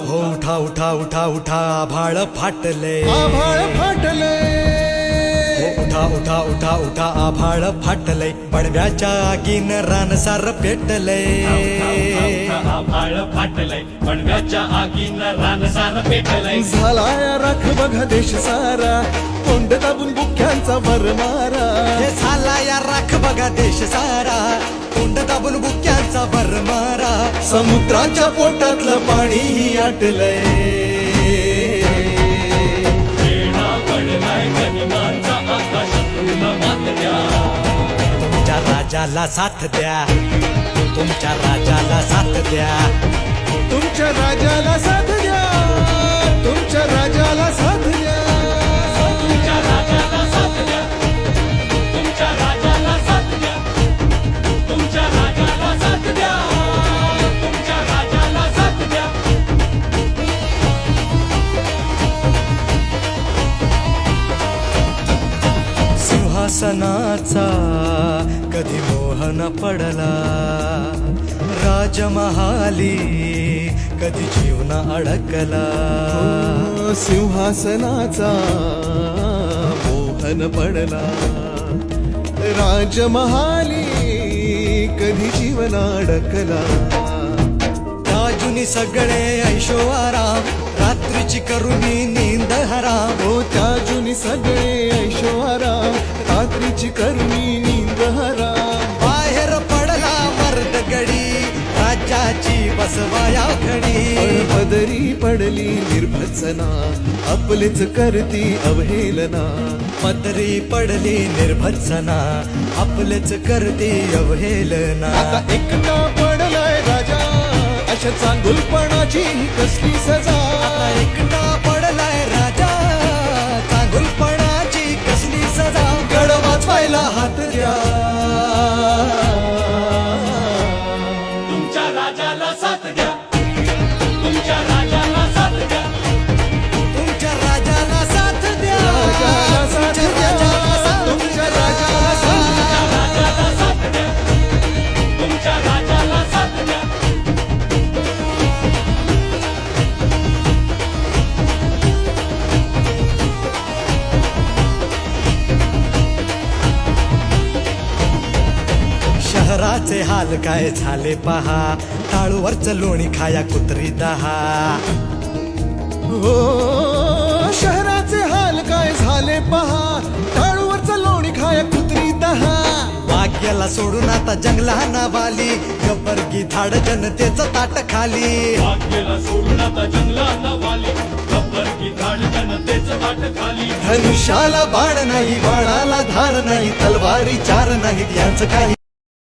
हो उठा उठा उठा उठा आभाळ फाटले हो उठा उठा उठा उठा आभाळ फाटले पडव्याच्या आगीन रानसार पेटले आभाळ फाटलंय पडव्याच्या आगीन रानसार पेटलंय झालाय राख बघा देश सारा तोंड दाबून बुक्यांचा भरमारा हे झाला या राख बघा देश सारा तोंड दाबून बुक्यांचा भरमारा समुद्राच्या पोटातलं पाणी आटलंय वेळा पडलाय गनिमांचा आकाशातून मातड्या तुमच्या राजाला साथ द्या तुमच्या राजाला साथ द्या तुमच्या राजाला साथ द्या तुमच्या राजाला साथ द्या तुमच्या राजाला साथ द्या तुमच्या राजाला साथ द्या तुमच्या राजाला साथ द्या तुमच्या राजाला साथ द्या सिंहासनाचा कधी मोह न पडला राजमहाली कधी जीवन अडकला सिंहासनाचा मोहन पडला राजमहाली कधी जीवन अडकला राजुनी सगळे ऐशो आराम रात्रीची करुणी नींद हराम हो त्या जुनी सगळे ऐशोआराम रात्रीची करुणी नींद हराम बाहेर पडला मर्द गडी राज्याची बसवाया खडी पदरी पडली निर्भत्सना आपलेच करती अवहेलना पदरी पडली निर्भत्सना आपलेच करते अवहेलना आता एकटा पडलाय राजा अशा चांगुलपणाची कसली सजा आता एकटा पडलाय राजा चांगुलपणाची कसली सजा गड वाचवायला हात द्या तुमच्या राजाला साथ द्या तुमच्या राजाला साथ द्या तुमच्या राजाला साथ द्या राजाला साथ द्या तुमच्या राजाला साथ द्या राजाला साथ द्या तुमच्या राजाला साथ द्या शहराचे हाल काय झाले पहा टाळूवरचं लोणी खाया कुत्री दहा हो शहराचे हाल काय झाले पहा टाळूवरचं लोणी खाया कुत्री दहा भाग्याला सोडून आता जंगलाना वाली गब्बरगी धाड जनतेचं ताट खाली भाग्याला सोडून आता जंगलाला वाली गब्बर की धाड जनतेचं ताट खाली धनुष्याला बाण नाही बाणाला धार नाही तलवारी चार नाहीत यांचं काही